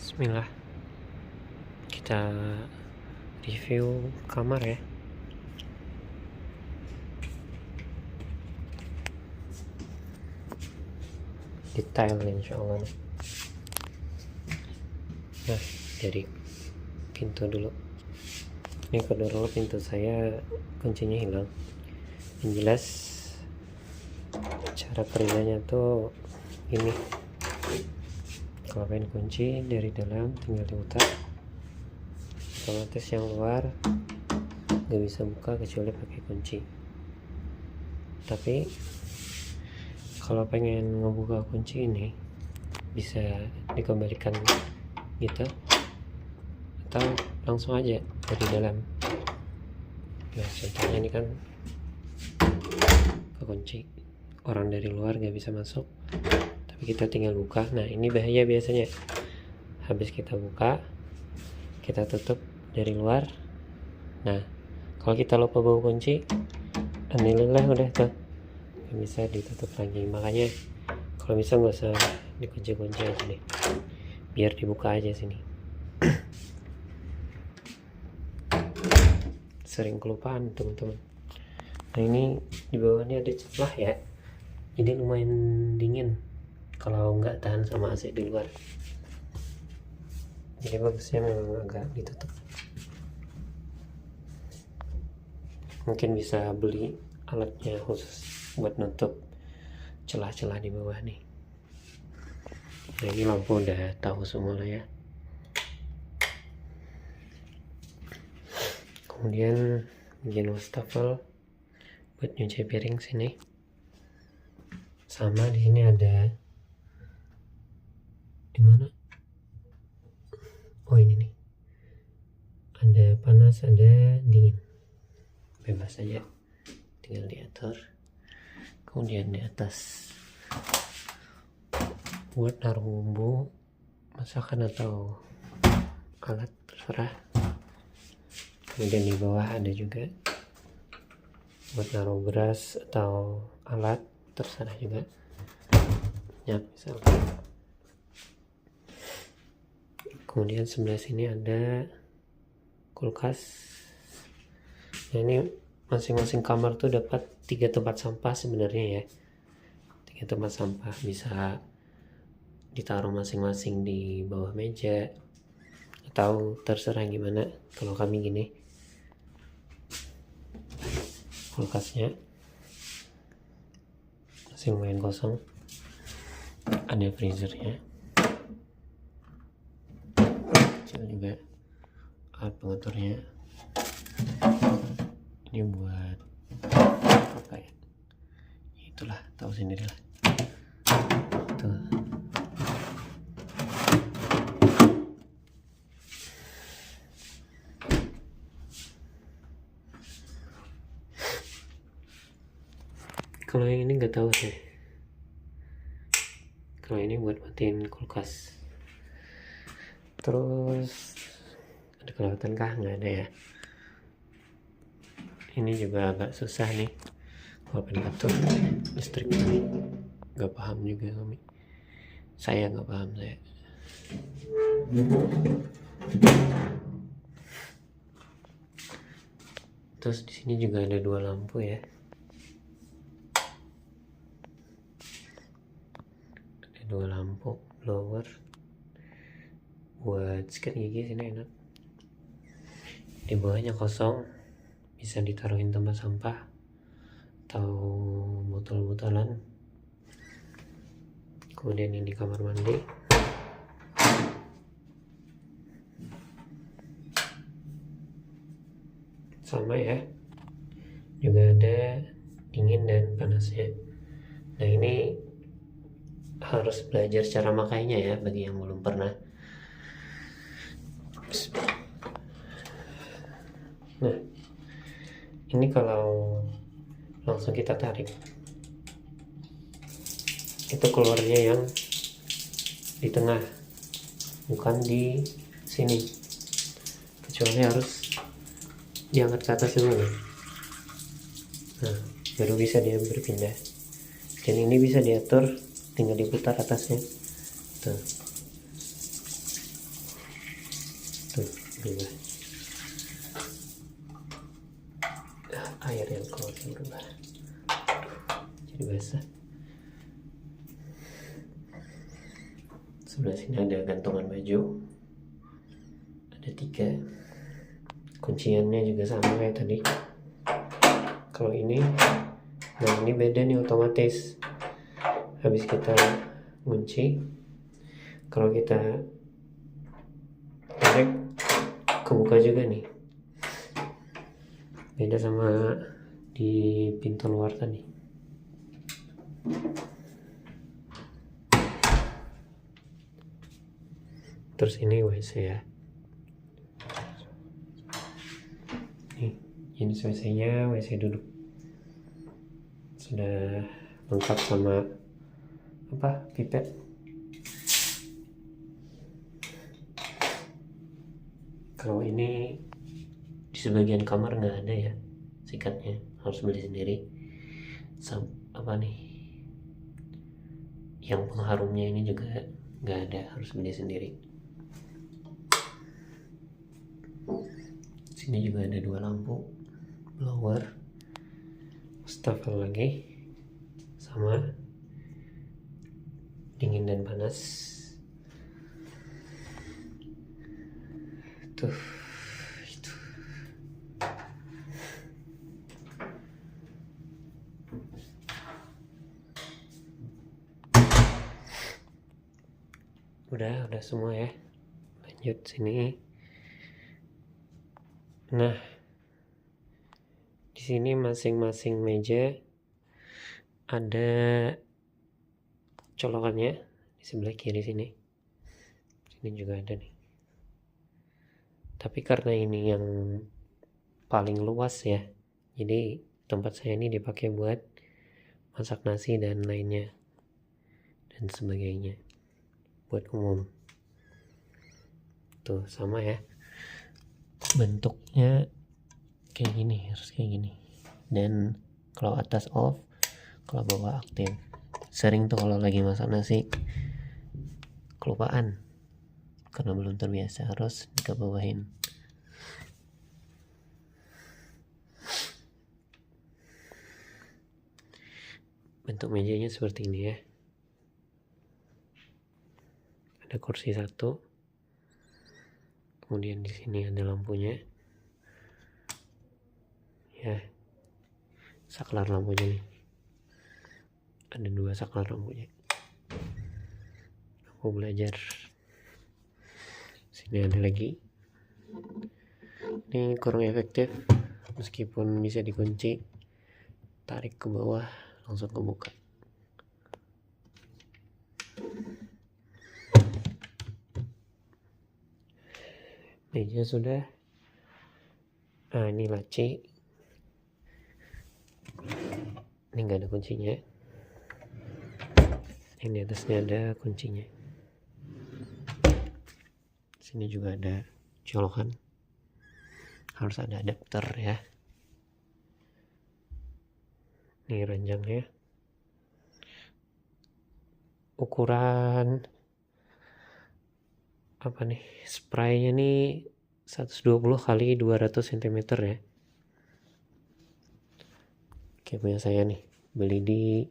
Bismillah, kita review kamar ya. Detail insya Allah nih. Nah, dari pintu dulu. Ini kode dulu, pintu saya kuncinya hilang. Yang jelas cara kerjanya tuh ini. Kalau pengen kunci dari dalam tinggal diputar, otomatis yang luar nggak bisa buka kecuali pakai kunci. Tapi kalau pengen ngebuka kunci ini bisa dikembalikan gitu, atau langsung aja dari dalam. Nah, contohnya ini kan kekunci, orang dari luar nggak bisa masuk, tapi kita tinggal buka. Nah, ini bahaya biasanya. Habis kita buka, kita tutup dari luar. Nah, kalau kita lupa bawa kunci, alhamdulillah udah tuh, nggak bisa ditutup lagi. Makanya kalau bisa nggak usah dikunci-kunci aja deh, biar dibuka aja sini. Sering kelupaan teman-teman. Nah, ini di bawahnya ada celah ya, jadi lumayan dingin kalau nggak tahan sama AC di luar. Jadi bagusnya memang agak ditutup. Mungkin bisa beli alatnya khusus buat nutup celah-celah di bawah nih. Nah, ini lampu udah tahu semua lah ya. Kemudian bagian wastafel buat nyuci piring sini. Sama di sini ada, di mana? Oh, ini nih. Ada panas, ada dingin. Bebas aja, tinggal diatur. Kemudian di atas buat naruh bumbu masakan atau alat, terserah. Kemudian di bawah ada juga buat naruh beras atau alat, terserah juga. Ya, misalkan. Kemudian sebelah sini ada kulkas. Nah, ini masing-masing kamar tuh dapat 3 tempat sampah sebenarnya ya. 3 tempat sampah, bisa ditaruh masing-masing di bawah meja atau terserah gimana. Kalau kami gini, kulkasnya masih lumayan kosong, ada freezernya kecil juga, alat pengaturnya ini buat apa ya, itulah, tahu sendirilah tuh. Kalau yang ini nggak tahu sih. Kalau ini buat matiin kulkas. Terus ada kelewatan kah? Nggak ada ya. Ini juga agak susah nih kalau pengen atur listrik ini. Nggak paham juga kami. Saya nggak paham saya. Terus di sini juga ada 2 lampu ya. Ada 2 lampu blower buat sikat gigi, sini enak. Di bawahnya kosong, bisa ditaruhin tempat sampah atau botol-botolan. Kemudian ini kamar mandi. Sama ya, juga ada dingin dan panasnya. Nah, ini harus belajar cara makainya ya bagi yang belum pernah. Nah, ini kalau langsung kita tarik, itu keluarnya yang di tengah, bukan di sini, kecuali harus diangkat ke atas dulu. Nah, baru bisa dia berpindah. Dan ini bisa diatur, tinggal diputar atasnya tuh. berubah, air yang keluar berubah jadi basah. Sebelah sini ada gantungan baju, ada 3 kunciannya juga sama kayak tadi. Kalau ini, nah ini beda nih, otomatis habis kita kunci, kalau kita tarik kebuka juga nih, beda sama di pintu luar tadi. Terus ini WC ya, nih jenis WC nya WC duduk, sudah lengkap sama pipet. Kalau ini di sebagian kamar nggak ada ya sikatnya, harus beli sendiri. Yang pengharumnya ini juga nggak ada, harus beli sendiri. Sini juga ada 2 lampu, blower, wastafel lagi, sama dingin dan panas. Tuh, itu. Udah semua ya. Lanjut sini. Nah, di sini masing-masing meja ada colokannya di sebelah kiri sini. Sini juga ada nih. Tapi karena ini yang paling luas ya, jadi tempat saya ini dipakai buat masak nasi dan lainnya dan sebagainya, buat umum. Tuh sama ya, bentuknya kayak gini, harus kayak gini. Dan kalau atas off, kalau bawah aktif. Sering tuh kalau lagi masak nasi kelupaan karena belum terbiasa, harus dikebawahin. Bentuk mejanya seperti ini ya. Ada kursi 1. Kemudian di sini ada lampunya. Ya. Saklar lampunya nih. Ada 2 saklar lampunya. Aku belajar. Sini ada lagi. Ini kurang efektif, meskipun bisa dikunci. Tarik ke bawah langsung kebuka. Meja sudah. Nah, ini laci. Ini nggak ada kuncinya. Ini atasnya ada kuncinya. Sini juga ada colokan. Harus ada adapter ya. Ini ranjangnya. Ukuran spraynya nih 120 kali 200 cm ya. Kayak punya saya nih, beli di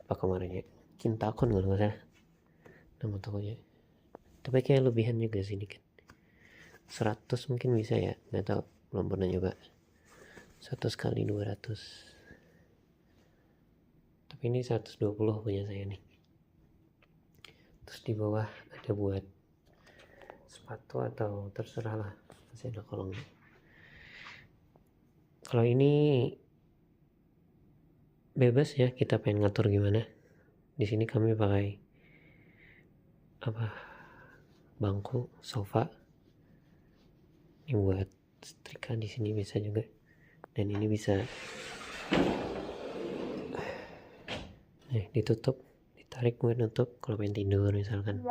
kemarin ya, Kintakon kalau nggak salah nama tokonya. Tapi kayak lebihan juga sih dikit, 100 mungkin bisa ya, nggak tahu, belum pernah nyoba 100 kali 200. Tapi ini 120 punya saya nih. Terus di bawah ada buat sepatu atau terserah lah, masih ada kolongnya. Kalau ini bebas ya, kita pengen ngatur gimana. Di sini kami pakai bangku, sofa. Ini buat setrika, di sini bisa juga. Dan ini bisa ditutup, ditarik buat nutup kalau pengen tidur misalkan.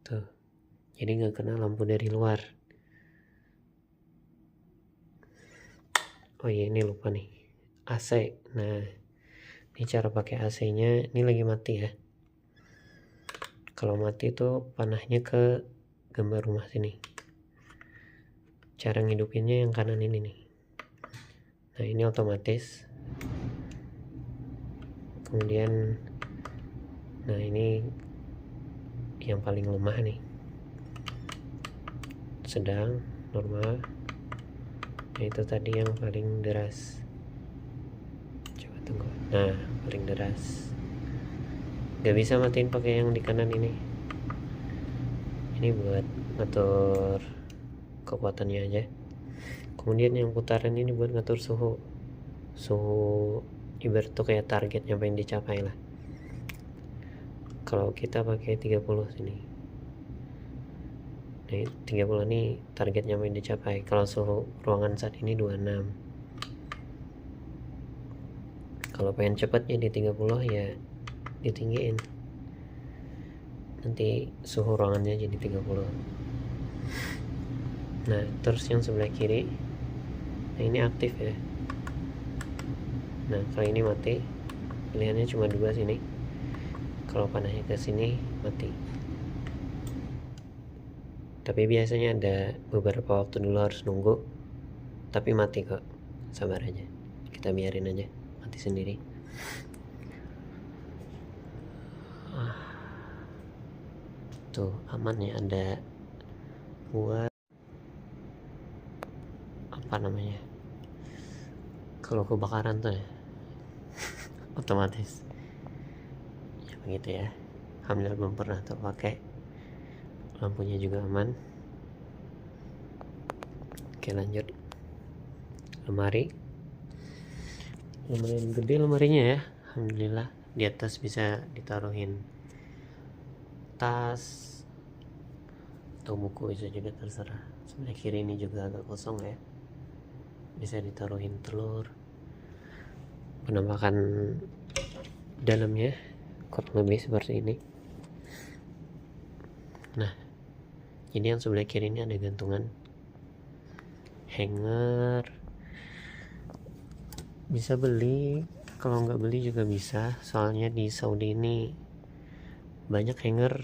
Tuh, jadi nggak kena lampu dari luar. Oh iya, ini lupa nih, AC. Nah, ini cara pakai AC nya, ini lagi mati ya. Kalau mati itu panahnya ke gambar rumah sini. Cara ngidupinnya yang kanan ini nih. Nah ini otomatis. Kemudian nah ini yang paling lemah nih, sedang, normal. Nah itu tadi yang paling deras. Coba tunggu. Nah paling deras. Gak bisa matiin pakai yang di kanan ini. Ini buat ngatur kekuatannya aja. Kemudian yang putaran ini buat ngatur suhu ibarat tuh kayak target yang pengen dicapai lah. Kalau kita pakai 30 sini, nah 30 ini targetnya pengen dicapai. Kalau suhu ruangan saat ini 26. Kalau pengen cepat jadi 30 ya ditinggiin, nanti suhu ruangannya jadi 30. Nah terus yang sebelah kiri, nah ini aktif ya. Nah kalau ini mati, pilihannya cuma 2 sini. Kalau panahnya ke sini mati. Tapi biasanya ada beberapa waktu dulu harus nunggu, tapi mati kok, sabar aja, kita biarin aja mati sendiri. Tuh aman ya, ada buat apa namanya, kalau kebakaran tuh ya otomatis ya begitu ya. Alhamdulillah belum pernah terpakai. Lampunya juga aman. Oke lanjut. Lemari lumayan gede lemarinya ya, alhamdulillah. Di atas bisa ditaruhin tas atau buku, bisa juga terserah. Sebelah kiri ini juga agak kosong ya, bisa ditaruhin telur. Penampakan dalamnya kurang lebih seperti ini. Nah jadi yang sebelah kiri ini ada gantungan hanger, bisa beli, kalau nggak beli juga bisa. Soalnya di Saudi ini banyak hanger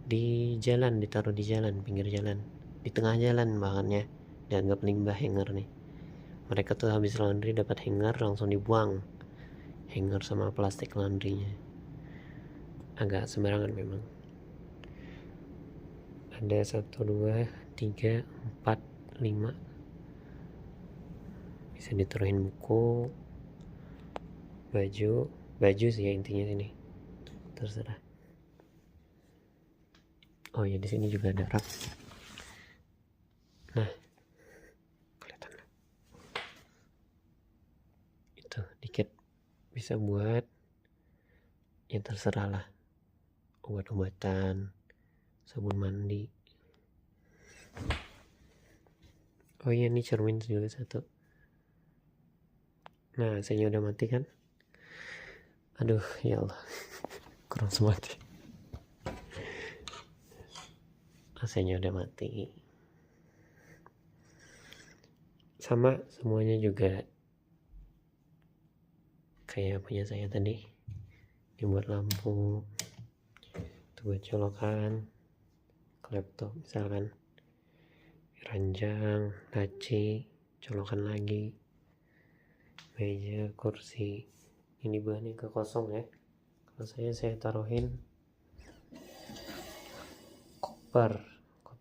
di jalan, ditaruh di jalan, pinggir jalan, di tengah jalan bahkan ya, dianggap limbah hanger nih. Mereka tuh habis laundry dapat hanger langsung dibuang, hanger sama plastik laundrynya. Agak sembarangan memang. Ada 1, 2, 3, 4, 5. Bisa ditaruhin buku, baju sih ya intinya sini, terserah. Oh ya di sini juga ada rak. Nah kelihatan itu dikit, bisa buat ya terserah lah, obat-obatan, sabun mandi. Oh iya ini cermin juga 1. Nah AC-nya udah mati kan, aduh ya Allah kurang semangat. AC-nya udah mati. Sama semuanya juga kayak punya saya tadi. Ini buat lampu, itu buat colokan ke laptop misalkan, ranjang, laci, colokan lagi, meja, kursi. Ini bahannya kosong ya. Kalau saya taruhin koper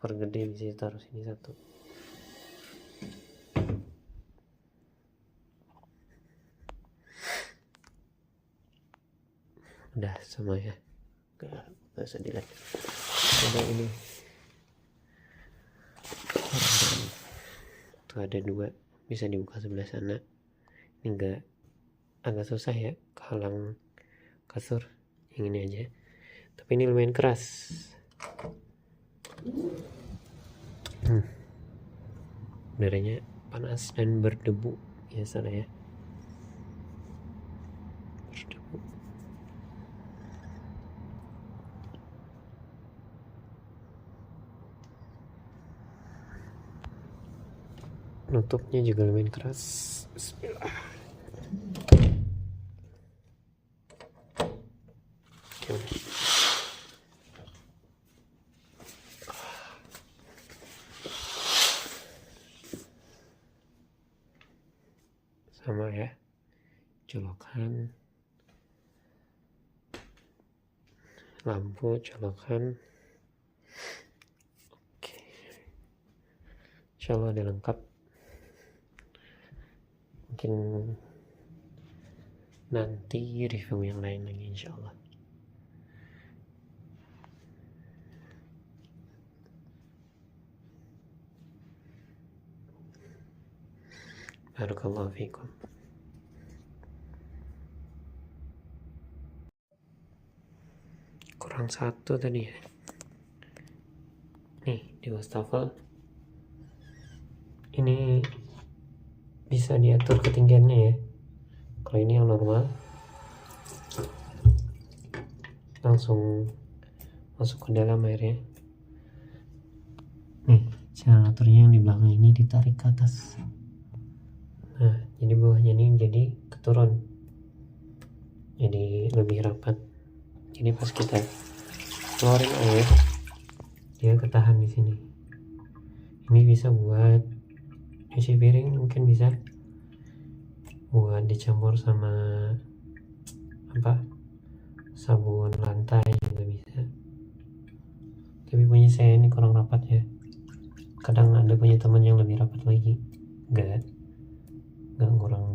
gede, bisa taruh sini 1. Udah sama ya, gak usah dilihat. Ada ini tuh, ada 2, bisa dibuka sebelah sana. Ini agak susah ya, kehalang kasur. Yang ini aja, tapi ini lumayan keras. Udaranya panas dan berdebu biasa ya, berdebu. Nutupnya juga lumayan keras. Bismillah. sama ya, colokan lampu, colokan. Oke, insyaallah udah lengkap. Mungkin nanti review yang lain lagi insyaallah. Barakallahu fikum. Kurang satu tadi ya. Nih di wastafel ini bisa diatur ketinggiannya ya. Kalau ini yang normal, langsung masuk ke dalam airnya. Nih cara aturnya yang di belakang ini ditarik ke atas. Nah jadi bawahnya ini jadi keturun, jadi lebih rapat. Jadi pas kita keluarin air, dia ketahan di sini. Ini bisa buat cuci piring, mungkin bisa buat dicampur sama sabun lantai juga bisa. Tapi punya saya ini kurang rapat ya. Kadang ada punya teman yang lebih rapat lagi, enggak kurang